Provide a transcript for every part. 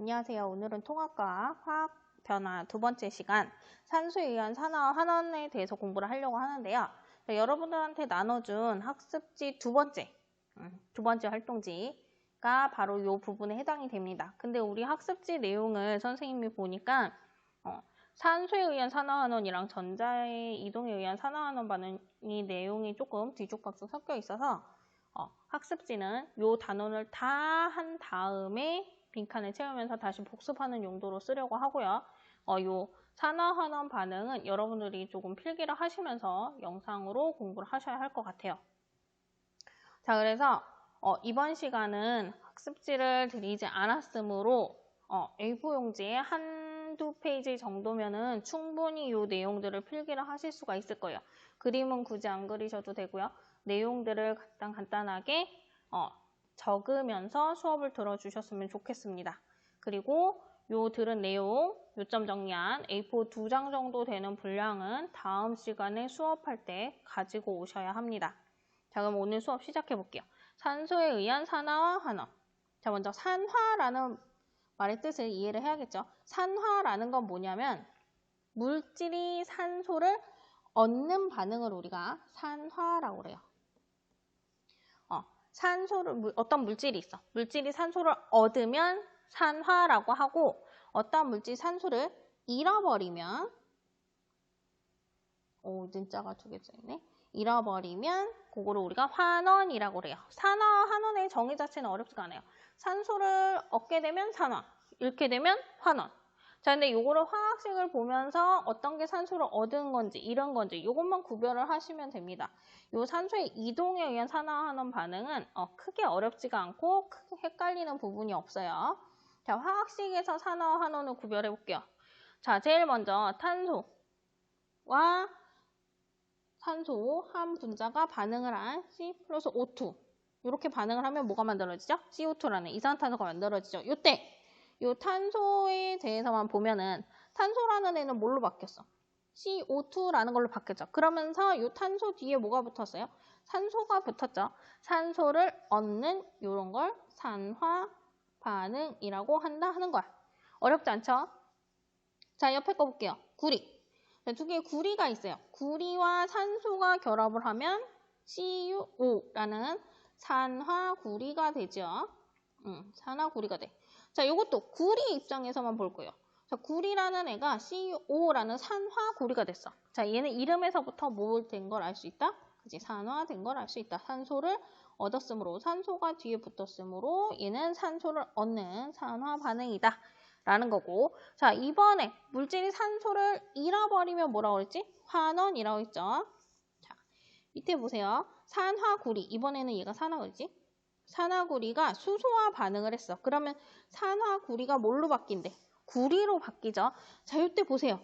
안녕하세요. 오늘은 통합과학 화학 변화 두 번째 시간 산소에 의한 산화와 환원에 대해서 공부를 하려고 하는데요. 여러분들한테 나눠준 학습지 두 번째 활동지가 바로 이 부분에 해당이 됩니다. 근데 우리 학습지 내용을 선생님이 보니까 산소에 의한 산화환원이랑 전자의 이동에 의한 산화환원 반응이 내용이 조금 뒤죽박죽 섞여 있어서 학습지는 이 단원을 다 한 다음에 빈칸을 채우면서 다시 복습하는 용도로 쓰려고 하고요. 이 산화환원 반응은 여러분들이 조금 필기를 하시면서 영상으로 공부를 하셔야 할 것 같아요. 자, 그래서 이번 시간은 학습지를 드리지 않았으므로 A4 용지에 한두 페이지 정도면은 충분히 이 내용들을 필기를 하실 수가 있을 거예요. 그림은 굳이 안 그리셔도 되고요. 내용들을 간단하게 적으면서 수업을 들어주셨으면 좋겠습니다. 그리고 요 들은 내용, 요점 정리한 A4 2장 정도 되는 분량은 다음 시간에 수업할 때 가지고 오셔야 합니다. 자, 그럼 오늘 수업 시작해 볼게요. 산소에 의한 산화와 환원. 자, 먼저 산화라는 말의 뜻을 이해를 해야겠죠. 산화라는 건 뭐냐면 물질이 산소를 얻는 반응을 우리가 산화라고 그래요. 어떤 물질이 있어. 물질이 산소를 얻으면 산화라고 하고 어떤 물질이 산소를 잃어버리면 진짜가 두 개 써있네. 잃어버리면 그거를 우리가 환원이라고 그래요. 산화와 환원의 정의 자체는 어렵지가 않아요. 산소를 얻게 되면 산화, 잃게 되면 환원. 자, 근데 요거를 화학식을 보면서 어떤 게 산소를 얻은 건지, 잃은 건지 요것만 구별을 하시면 됩니다. 요 산소의 이동에 의한 산화환원 반응은 크게 어렵지가 않고 크게 헷갈리는 부분이 없어요. 자, 화학식에서 산화와 환원을 구별해 볼게요. 자, 제일 먼저 탄소와 산소 한 분자가 반응을 한 C 플러스 O2 이렇게 반응을 하면 뭐가 만들어지죠? CO2라는 이산화탄소가 만들어지죠. 요때 요 탄소에 대해서만 보면은 탄소라는 애는 뭘로 바뀌었어? CO2라는 걸로 바뀌었죠. 그러면서 요 탄소 뒤에 뭐가 붙었어요? 산소가 붙었죠. 산소를 얻는 요런 걸 산화 반응이라고 한다 하는 거야. 어렵지 않죠? 자, 옆에 거 볼게요. 구리. 두 개의 구리가 있어요. 구리와 산소가 결합을 하면 CuO라는 산화구리가 되죠. 산화구리가 돼. 자, 이것도 구리 입장에서만 볼 거예요. 자, 구리라는 애가 CuO라는 산화구리가 됐어. 자, 얘는 이름에서부터 뭘 된 걸 알 수 있다? 그치, 산화된 걸 알 수 있다. 산소를 얻었으므로, 산소가 뒤에 붙었으므로 얘는 산소를 얻는 산화 반응이다. 라는 거고. 자, 이번에 물질이 산소를 잃어버리면 뭐라고 그랬지? 환원이라고 했죠. 자, 밑에 보세요. 산화구리. 이번에는 얘가 산화구리지? 산화구리가 수소와 반응을 했어. 그러면 산화구리가 뭘로 바뀐대? 구리로 바뀌죠. 자, 이때 보세요.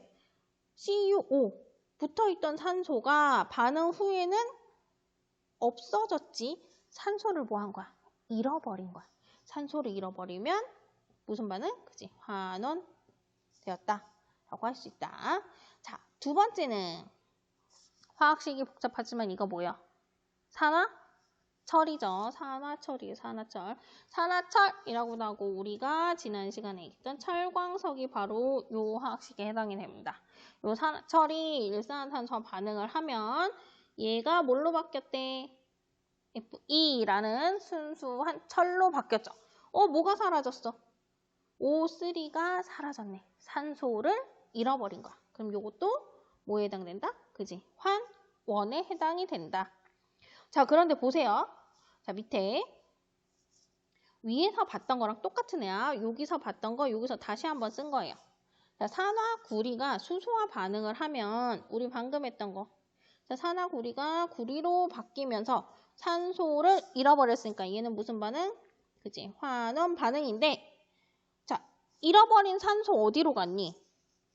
CuO 붙어있던 산소가 반응 후에는 없어졌지. 산소를 뭐 한 거야? 잃어버린 거야. 산소를 잃어버리면 무슨 반응? 그치? 환원 되었다. 라고 할 수 있다. 자, 두 번째는 화학식이 복잡하지만 이거 뭐야? 산화철이죠. 산화철이에요. 산화철. 산화철이라고 하고 우리가 지난 시간에 했던 철광석이 바로 요 화학식에 해당이 됩니다. 요 산화철이 일산화탄소와 반응을 하면 얘가 뭘로 바뀌었대? Fe라는 순수한 철로 바뀌었죠. 뭐가 사라졌어? O3가 사라졌네. 산소를 잃어버린 거야. 그럼 이것도 뭐에 해당된다? 그지? 환원에 해당이 된다. 자, 그런데 보세요. 자, 밑에 위에서 봤던 거랑 똑같은 애야. 여기서 봤던 거 여기서 다시 한번 쓴 거예요. 자, 산화구리가 수소와 반응을 하면 우리 방금 했던 거. 자, 산화구리가 구리로 바뀌면서 산소를 잃어버렸으니까 얘는 무슨 반응? 그지? 환원 반응인데 잃어버린 산소 어디로 갔니?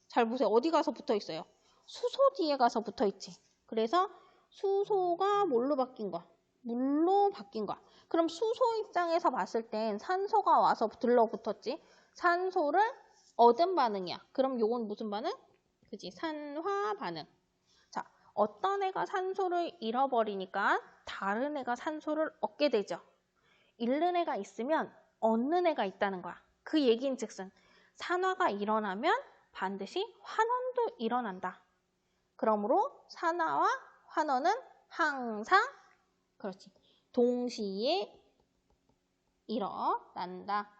잘 보세요. 어디 가서 붙어 있어요? 수소 뒤에 가서 붙어 있지. 그래서 수소가 뭘로 바뀐 거야? 물로 바뀐 거야. 그럼 수소 입장에서 봤을 땐 산소가 와서 들러붙었지. 산소를 얻은 반응이야. 그럼 요건 무슨 반응? 그지? 산화 반응. 자, 어떤 애가 산소를 잃어버리니까 다른 애가 산소를 얻게 되죠. 잃는 애가 있으면 얻는 애가 있다는 거야. 그 얘기인 즉슨 산화가 일어나면 반드시 환원도 일어난다. 그러므로 산화와 환원은 항상 그렇지. 동시에 일어난다.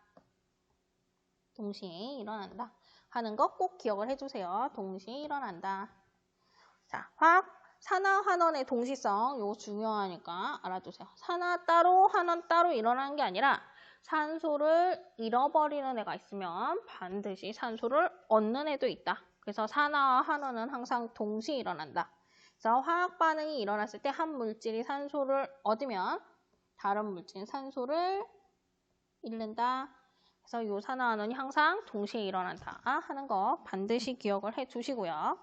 동시에 일어난다. 하는 거 꼭 기억을 해주세요. 동시에 일어난다. 자, 산화, 환원의 동시성 이거 중요하니까 알아두세요. 산화 따로, 환원 따로 일어나는 게 아니라 산소를 잃어버리는 애가 있으면 반드시 산소를 얻는 애도 있다. 그래서 산화와 환원은 항상 동시에 일어난다. 그래서 화학 반응이 일어났을 때 한 물질이 산소를 얻으면 다른 물질은 산소를 잃는다. 그래서 이 산화 환원이 항상 동시에 일어난다 하는 거 반드시 기억을 해주시고요.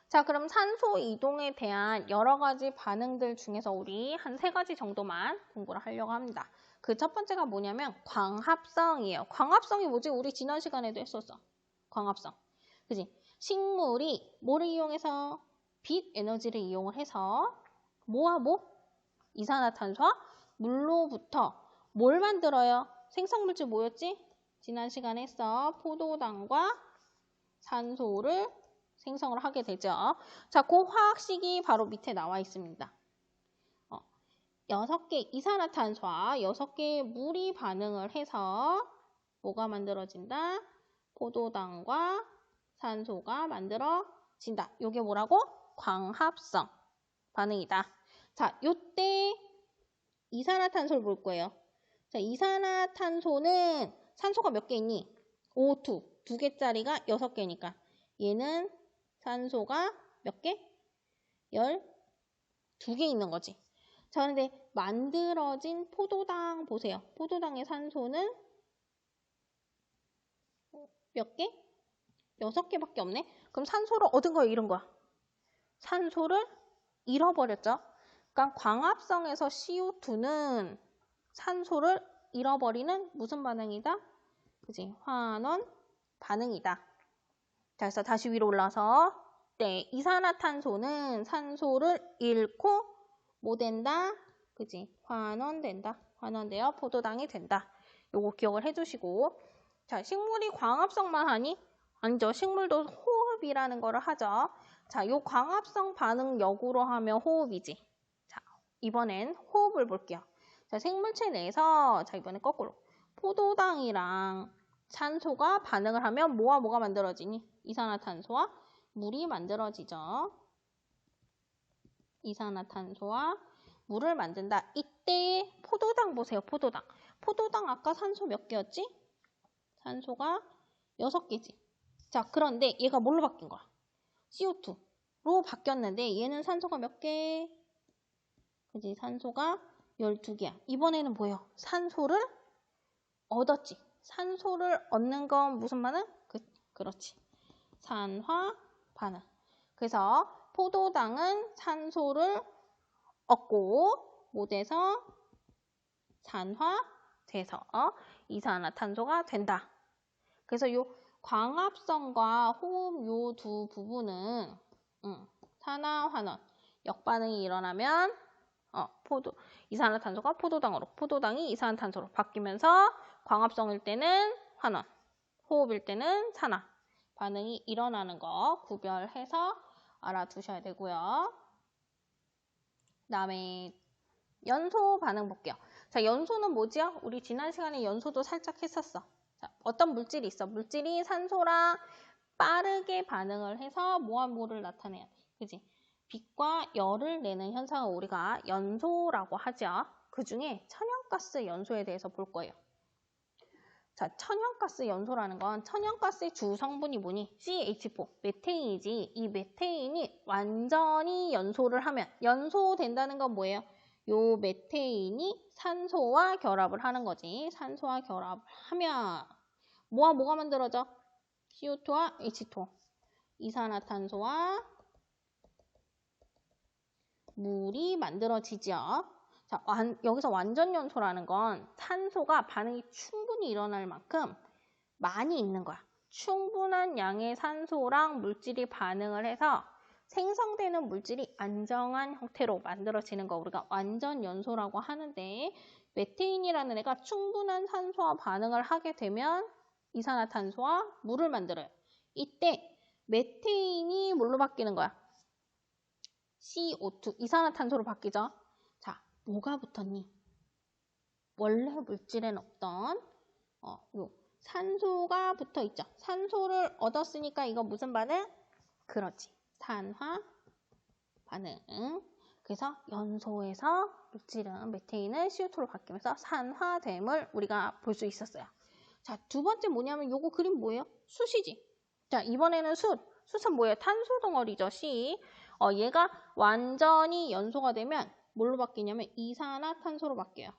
자, 그럼 산소 이동에 대한 여러 가지 반응들 중에서 우리 한 3가지 정도만 공부를 하려고 합니다. 그 첫 번째가 뭐냐면 광합성이에요. 광합성이 뭐지? 우리 지난 시간에도 했었어. 광합성. 그지? 식물이 뭐를 이용해서? 빛 에너지를 이용을 해서 뭐와 뭐? 이산화탄소와 물로부터 뭘 만들어요? 생성물질 뭐였지? 지난 시간에 했어. 포도당과 산소를 생성을 하게 되죠. 자, 그 화학식이 바로 밑에 나와 있습니다. 6개 이산화탄소와 6개의 물이 반응을 해서 뭐가 만들어진다? 포도당과 산소가 만들어진다. 이게 뭐라고? 광합성 반응이다. 자, 요때 이산화탄소를 볼 거예요. 자, 이산화탄소는 산소가 몇 개 있니? O2, 2개짜리가 6개니까 얘는 산소가 몇 개? 12개 있는 거지. 자, 그런데 만들어진 포도당 보세요. 포도당의 산소는 몇 개? 6개밖에 없네. 그럼 산소를 얻은 거야, 잃은 거야? 산소를 잃어버렸죠. 그러니까 광합성에서 CO2는 산소를 잃어버리는 무슨 반응이다? 그지? 환원 반응이다. 자, 그래서 다시 위로 올라서 네, 이산화탄소는 산소를 잃고 뭐 된다? 그지? 환원된다. 환원되어 포도당이 된다. 요거 기억을 해주시고 자, 식물이 광합성만 하니? 아니죠. 식물도 호흡이라는 거를 하죠. 자, 요 광합성 반응 역으로 하면 호흡이지. 자, 이번엔 호흡을 볼게요. 자, 생물체 내에서 자, 이번에 거꾸로 포도당이랑 산소가 반응을 하면 뭐와 뭐가 만들어지니? 이산화탄소와 물이 만들어지죠. 이산화탄소와 물을 만든다. 이때 포도당 보세요. 포도당. 포도당 아까 산소 몇 개였지? 산소가 6개지. 자, 그런데 얘가 뭘로 바뀐 거야? CO2로 바뀌었는데 얘는 산소가 몇 개? 그지? 산소가 12개야. 이번에는 뭐예요? 산소를 얻었지. 산소를 얻는 건 무슨 반응? 그렇지. 산화 반응. 그래서 포도당은 산소를 얻고 뭐 돼서? 산화돼서 이산화탄소가 된다. 그래서 요 광합성과 호흡 요 두 부분은 산화, 환원, 역반응이 일어나면 이산화탄소가 포도당으로, 포도당이 이산화탄소로 바뀌면서 광합성일 때는 환원, 호흡일 때는 산화 반응이 일어나는 거 구별해서 알아두셔야 되고요. 그다음에 연소 반응 볼게요. 자, 연소는 뭐지요? 우리 지난 시간에 연소도 살짝 했었어. 자, 어떤 물질이 있어? 물질이 산소랑 빠르게 반응을 해서 뭐와 뭐를 나타내야 돼. 그지? 빛과 열을 내는 현상을 우리가 연소라고 하죠. 그 중에 천연가스 연소에 대해서 볼 거예요. 자, 천연가스 연소라는 건 천연가스의 주 성분이 뭐니? CH4, 메테인이지. 이 메테인이 완전히 연소를 하면, 연소된다는 건 뭐예요? 요 메테인이 산소와 결합을 하는 거지. 산소와 결합을 하면 뭐와 뭐가 만들어져? CO2와 H2O. 이산화탄소와 물이 만들어지죠. 자, 여기서 완전 연소라는 건 산소가 반응이 충분히 일어날 만큼 많이 있는 거야. 충분한 양의 산소랑 물질이 반응을 해서 생성되는 물질이 안정한 형태로 만들어지는 거 우리가 완전 연소라고 하는데 메테인이라는 애가 충분한 산소와 반응을 하게 되면 이산화탄소와 물을 만들어요. 이때 메테인이 뭘로 바뀌는 거야? CO2, 이산화탄소로 바뀌죠. 자, 뭐가 붙었니? 원래 물질에는 없던 요 산소가 붙어 있죠. 산소를 얻었으니까 이거 무슨 반응? 그렇지. 산화 반응. 그래서 연소에서 물질은 메테인은 CO2로 바뀌면서 산화됨을 우리가 볼 수 있었어요. 자, 두 번째 뭐냐면 요거 그림 뭐예요? 숯이지. 자, 이번에는 숯. 숯은 뭐예요? 탄소 덩어리죠. C. 얘가 완전히 연소가 되면 뭘로 바뀌냐면 이산화탄소로 바뀌어요.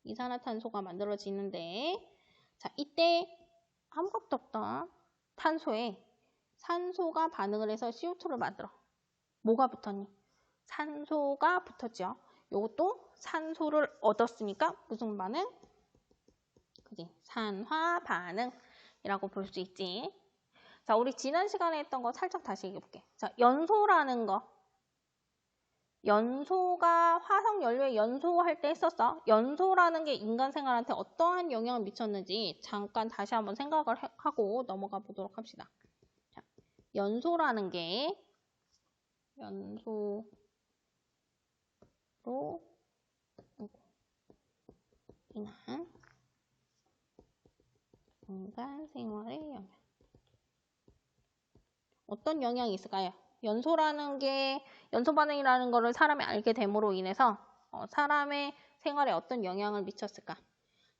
이산화탄소가 만들어지는데 자, 이때 아무것도 없던 탄소에 산소가 반응을 해서 CO2를 만들어. 뭐가 붙었니? 산소가 붙었죠. 이것도 산소를 얻었으니까 무슨 반응? 그지? 산화 반응이라고 볼 수 있지. 자, 우리 지난 시간에 했던 거 살짝 다시 얘기해볼게. 자, 연소라는 거. 연소가 화석연료에 연소할 때 했었어. 연소라는 게 인간 생활한테 어떠한 영향을 미쳤는지 잠깐 다시 한번 생각을 하고 넘어가 보도록 합시다. 자, 연소라는 게 연소로 인한 인간 생활의 영향. 어떤 영향이 있을까요? 연소라는 게 연소 반응이라는 거를 사람이 알게 됨으로 인해서 사람의 생활에 어떤 영향을 미쳤을까?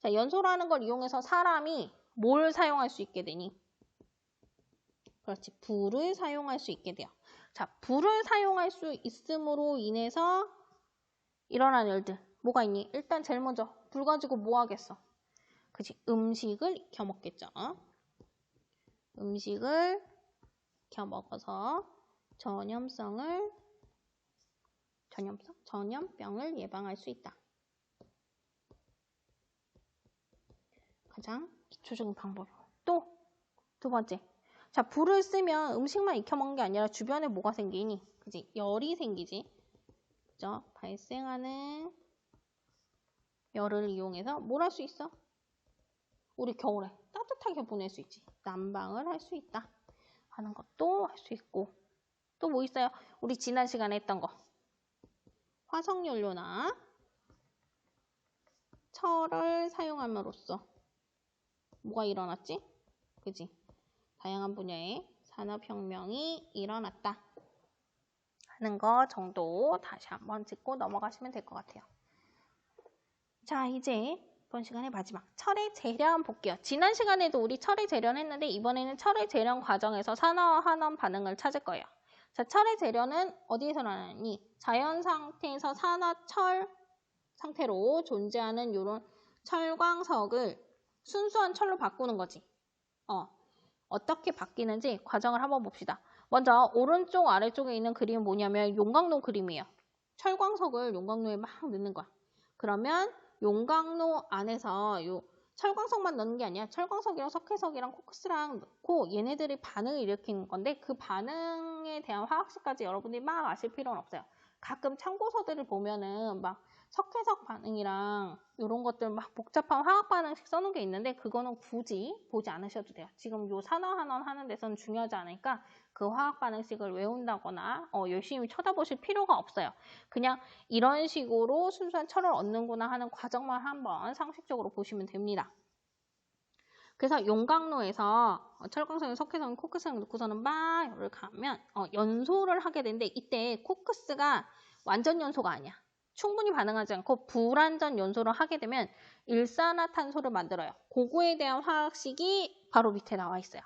자, 연소라는 걸 이용해서 사람이 뭘 사용할 수 있게 되니? 그렇지, 불을 사용할 수 있게 돼요. 자, 불을 사용할 수 있음으로 인해서 일어난 일들 뭐가 있니? 일단 제일 먼저 불 가지고 뭐 하겠어? 그치, 음식을 익혀 먹겠죠. 음식을 익혀 먹어서 전염병을 예방할 수 있다. 가장 기초적인 방법이고. 또 두 번째. 자, 불을 쓰면 음식만 익혀 먹는 게 아니라 주변에 뭐가 생기니? 그지? 열이 생기지. 그죠? 발생하는 열을 이용해서 뭘 할 수 있어? 우리 겨울에 따뜻하게 보낼 수 있지. 난방을 할 수 있다 하는 것도 할 수 있고. 또 뭐 있어요? 우리 지난 시간에 했던 거. 화석연료나 철을 사용함으로써 뭐가 일어났지? 그지? 다양한 분야의 산업혁명이 일어났다 하는 거 정도 다시 한번 짚고 넘어가시면 될 것 같아요. 자, 이제 이번 시간의 마지막 철의 재련 볼게요. 지난 시간에도 우리 철의 재련 했는데 이번에는 철의 재련 과정에서 산화환원 반응을 찾을 거예요. 자, 철의 재련은 어디에서 일어나니? 자연 상태에서 산화철 상태로 존재하는 이런 철광석을 순수한 철로 바꾸는 거지. 어떻게 바뀌는지 과정을 한번 봅시다. 먼저 오른쪽 아래쪽에 있는 그림은 뭐냐면 용광로 그림이에요. 철광석을 용광로에 막 넣는 거야. 그러면 용광로 안에서 요 철광석만 넣는 게 아니야. 철광석이랑 석회석이랑 코크스랑 넣고 얘네들이 반응을 일으키는 건데 그 반응에 대한 화학식까지 여러분들이 막 아실 필요는 없어요. 가끔 참고서들을 보면은 막 석회석 반응이랑 이런 것들 막 복잡한 화학 반응식 써놓은 게 있는데 그거는 굳이 보지 않으셔도 돼요. 지금 요 산화환원 하는 데서는 중요하지 않으니까 그 화학 반응식을 외운다거나 열심히 쳐다보실 필요가 없어요. 그냥 이런 식으로 순수한 철을 얻는구나 하는 과정만 한번 상식적으로 보시면 됩니다. 그래서 용광로에서 철광석이나 석회석, 코크스를 넣고서는 막 열을 가하면 연소를 하게 되는데 이때 코크스가 완전 연소가 아니야. 충분히 반응하지 않고 불완전 연소를 하게 되면 일산화탄소를 만들어요. 그거에 대한 화학식이 바로 밑에 나와 있어요.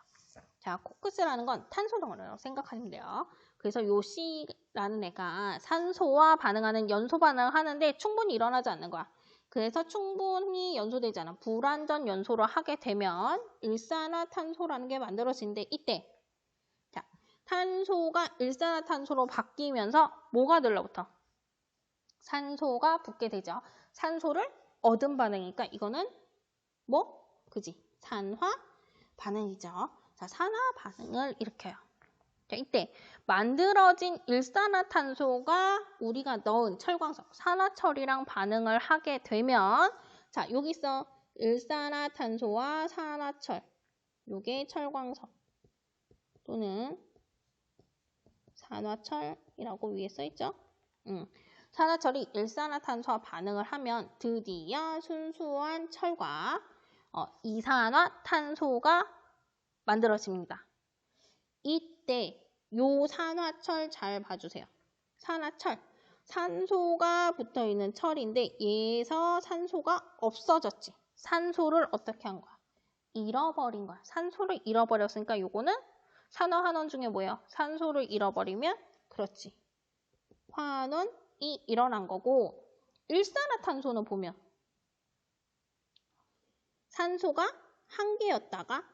자, 코크스라는 건 탄소 덩어리라고 생각하시면 돼요. 그래서 요 C라는 애가 산소와 반응하는 연소 반응을 하는데 충분히 일어나지 않는 거야. 그래서 충분히 연소되지 않아. 불완전 연소를 하게 되면 일산화탄소라는 게 만들어지는데 이때 자, 탄소가 일산화탄소로 바뀌면서 뭐가 들러붙어? 산소가 붙게 되죠. 산소를 얻은 반응이니까 이거는 그지? 산화 반응이죠. 자, 산화 반응을 일으켜요. 자, 이때 만들어진 일산화탄소가 우리가 넣은 철광석, 산화철이랑 반응을 하게 되면 자, 여기 있어. 일산화탄소와 산화철. 요게 철광석 또는 산화철이라고 위에 써있죠? 산화철이 일산화탄소와 반응을 하면 드디어 순수한 철과 이산화탄소가 만들어집니다. 이때 요 산화철 잘 봐주세요. 산화철, 산소가 붙어있는 철인데 얘에서 산소가 없어졌지. 산소를 어떻게 한 거야? 잃어버린 거야. 산소를 잃어버렸으니까 요거는 산화환원 중에 뭐예요? 산소를 잃어버리면 그렇지. 환원이 일어난 거고 일산화탄소는 보면 산소가 한 개였다가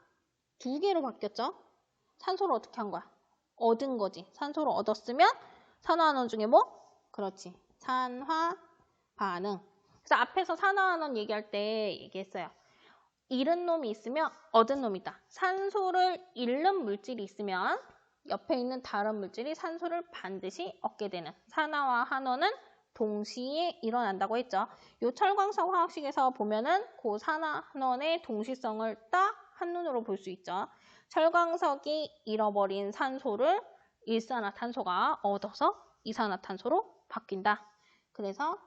두 개로 바뀌었죠? 산소를 어떻게 한 거야? 얻은 거지. 산소를 얻었으면 산화환원 중에 뭐? 그렇지. 산화 반응. 그래서 앞에서 산화환원 얘기할 때 얘기했어요. 잃은 놈이 있으면 얻은 놈이다. 산소를 잃는 물질이 있으면 옆에 있는 다른 물질이 산소를 반드시 얻게 되는 산화와 환원은 동시에 일어난다고 했죠. 이 철광석 화학식에서 보면은 그 산화 환원의 동시성을 딱 한눈으로 볼 수 있죠. 철광석이 잃어버린 산소를 일산화탄소가 얻어서 이산화탄소로 바뀐다. 그래서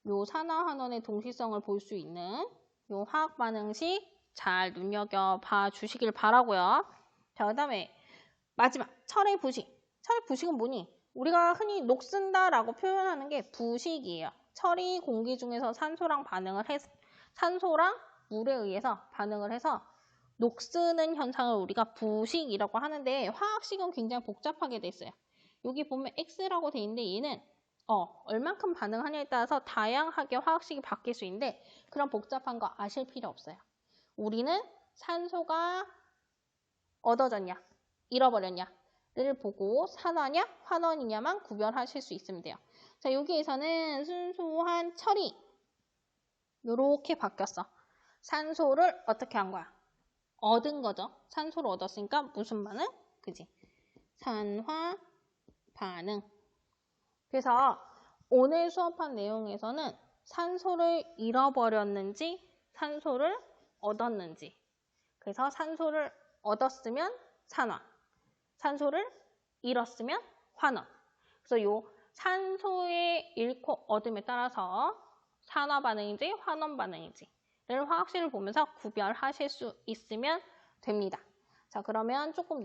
요 산화환원의 동시성을 볼 수 있는 요 화학 반응식 잘 눈여겨봐 주시길 바라고요. 자, 그다음에 마지막 철의 부식. 철의 부식은 뭐니? 우리가 흔히 녹슨다라고 표현하는 게 부식이에요. 철이 공기 중에서 산소랑 물에 의해서 반응을 해서 녹쓰는 현상을 우리가 부식이라고 하는데 화학식은 굉장히 복잡하게 돼 있어요. 여기 보면 X라고 돼 있는데 얘는 얼만큼 반응하냐에 따라서 다양하게 화학식이 바뀔 수 있는데 그런 복잡한 거 아실 필요 없어요. 우리는 산소가 얻어졌냐, 잃어버렸냐를 보고 산화냐, 환원이냐만 구별하실 수 있으면 돼요. 자, 여기에서는 순수한 철이 이렇게 바뀌었어. 산소를 어떻게 한 거야? 얻은 거죠. 산소를 얻었으니까 무슨 반응? 그지? 산화 반응. 그래서 오늘 수업한 내용에서는 산소를 잃어버렸는지 산소를 얻었는지 그래서 산소를 얻었으면 산화, 산소를 잃었으면 환원. 그래서 요 산소의 잃고 얻음에 따라서 산화 반응인지 환원 반응인지 를 화학식을 보면서 구별하실 수 있으면 됩니다. 자, 그러면 조금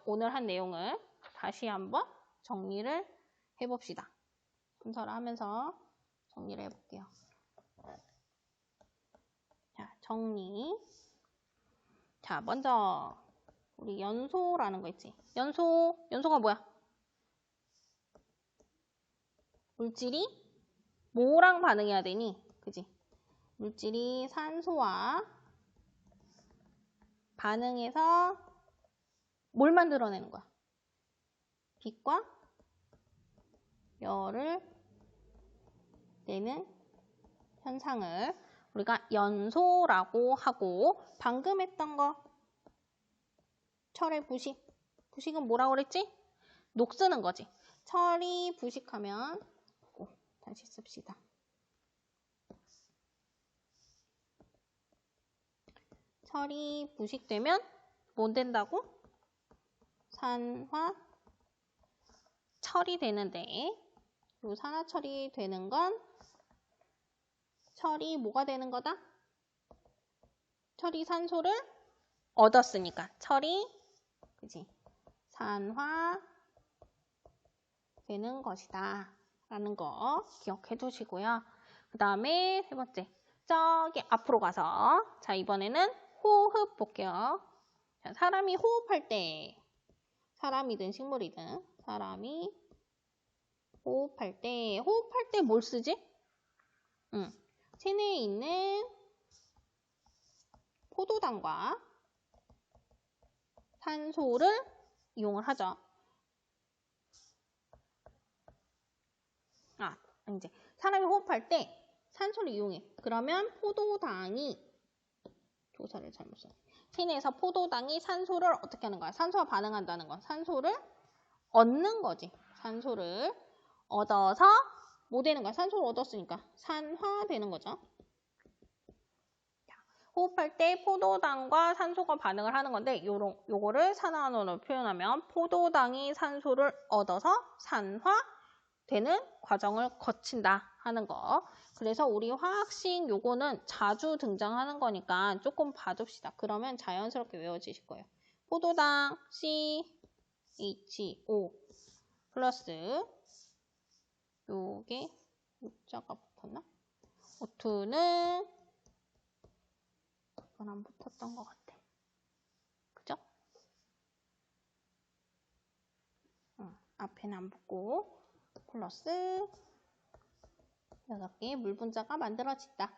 오늘 한 내용을 다시 한번 정리를 해봅시다. 순서를 하면서 정리를 해볼게요. 자, 정리. 자, 먼저 우리 연소라는 거 있지. 연소가 뭐야? 물질이 뭐랑 반응해야 되니? 그지? 물질이 산소와 반응해서 뭘 만들어내는 거야? 빛과 열을 내는 현상을 우리가 연소라고 하고 방금 했던 거 철의 부식은 뭐라고 그랬지? 녹쓰는 거지. 철이 부식하면 다시 씁시다. 철이 부식되면 뭐 된다고? 산화 철이 되는데 이 산화철이 되는 건 철이 뭐가 되는 거다? 철이 산소를 얻었으니까 철이 그지? 산화 되는 것이다 라는 거 기억해 두시고요. 그 다음에 세 번째 저기 앞으로 가서 자 이번에는 호흡 볼게요. 자, 사람이 호흡할 때 사람이든 식물이든 사람이 호흡할 때 뭘 쓰지? 체내에 있는 포도당과 산소를 이용을 하죠. 이제 사람이 호흡할 때 산소를 이용해. 그러면 포도당이 조사를 잘못 썼네. 체내에서 포도당이 산소를 어떻게 하는 거야? 산소와 반응한다는 건 산소를 얻는 거지. 산소를 얻어서 뭐 되는 거야? 산소를 얻었으니까 산화되는 거죠. 호흡할 때 포도당과 산소가 반응을 하는 건데 요거를 산화환원으로 표현하면 포도당이 산소를 얻어서 산화되는 과정을 거친다 하는 거. 그래서 우리 화학식 요거는 자주 등장하는 거니까 조금 봐둡시다. 그러면 자연스럽게 외워지실 거예요. 포도당 CHO 플러스 요게 문자가 붙었나? O2는 이건 안 붙었던 것 같아. 그죠? 앞에는 안 붙고 플러스 6개의 물분자가 만들어진다.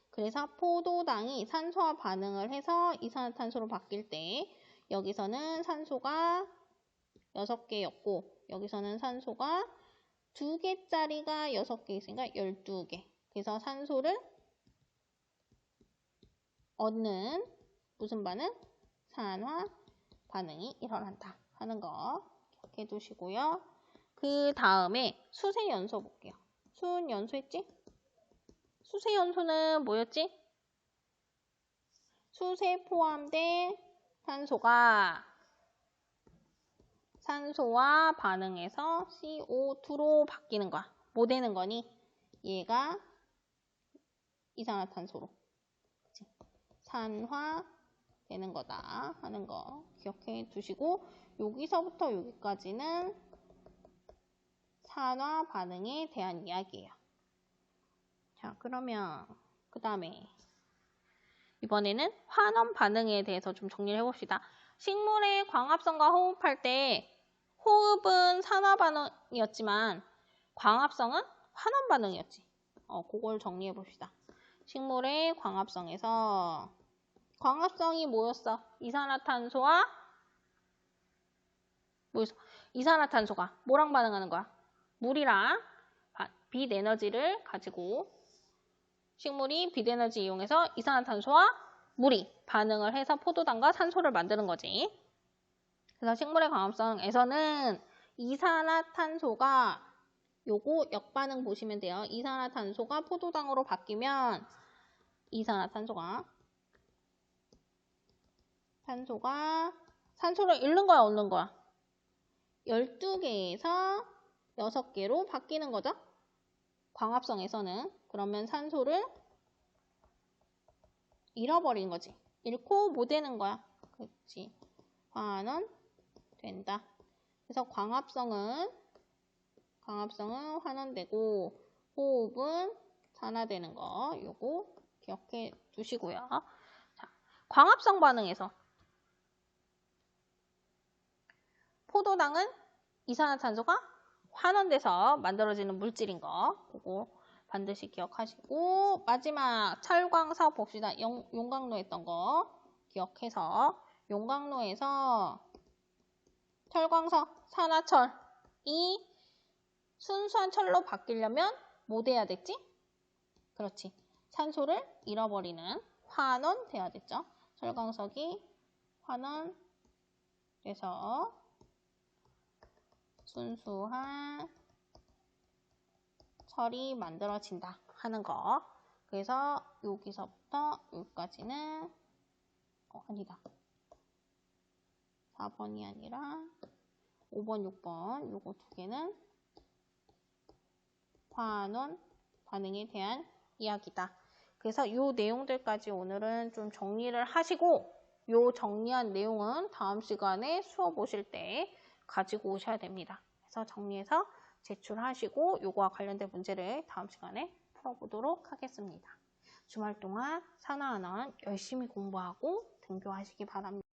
그래서 포도당이 산소와 반응을 해서 이산화탄소로 바뀔 때 여기서는 산소가 6개였고 여기서는 산소가 2개짜리가 6개 있으니까 12개. 그래서 산소를 얻는 무슨 반응? 산화 반응이 일어난다 하는 거 기억해 두시고요. 그 다음에 수세연소 볼게요. 수은연소 했지? 수세연소는 뭐였지? 수세 포함된 산소와 반응해서 CO2로 바뀌는 거야. 뭐 되는 거니? 얘가 이산화탄소로 그치? 산화되는 거다 하는 거 기억해 두시고 여기서부터 여기까지는 산화 반응에 대한 이야기예요. 자, 그러면 그 다음에 이번에는 환원 반응에 대해서 좀 정리를 해봅시다. 식물의 광합성과 호흡할 때 호흡은 산화 반응이었지만 광합성은 환원 반응이었지. 그걸 정리해 봅시다. 식물의 광합성에서 광합성이 뭐였어? 이산화탄소와 뭐였어? 이산화탄소가 뭐랑 반응하는 거야? 물이랑 빛 에너지를 가지고 식물이 빛 에너지 이용해서 이산화탄소와 물이 반응을 해서 포도당과 산소를 만드는 거지. 그래서 식물의 광합성에서는 이산화탄소가 요거 역반응 보시면 돼요. 이산화탄소가 포도당으로 바뀌면 이산화탄소가 산소를 잃는 거야, 얻는 거야? 12개에서 6개로 바뀌는 거죠. 광합성에서는 그러면 산소를 잃어버린 거지. 잃고 뭐 되는 거야? 그렇지. 환원 된다. 그래서 광합성은 환원되고 호흡은 산화되는 거 요거 기억해 두시고요. 자, 광합성 반응에서 포도당은 이산화탄소가 환원돼서 만들어지는 물질인 거 그거 반드시 기억하시고 마지막 철광석 봅시다. 용광로 했던 거 기억해서 용광로에서 철광석, 산화철이 순수한 철로 바뀌려면 뭐 돼야 됐지? 그렇지. 산소를 잃어버리는 환원돼야 됐죠. 철광석이 환원돼서 순수한 철이 만들어진다 하는 거. 그래서 여기서부터 여기까지는 아니다. 4번이 아니라 5번, 6번 요거 두 개는 환원 반응에 대한 이야기다. 그래서 요 내용들까지 오늘은 좀 정리를 하시고 요 정리한 내용은 다음 시간에 수업 오실 때 가지고 오셔야 됩니다. 그래서 정리해서 제출하시고 요거와 관련된 문제를 다음 시간에 풀어보도록 하겠습니다. 주말 동안 산화환원 열심히 공부하고 등교하시기 바랍니다.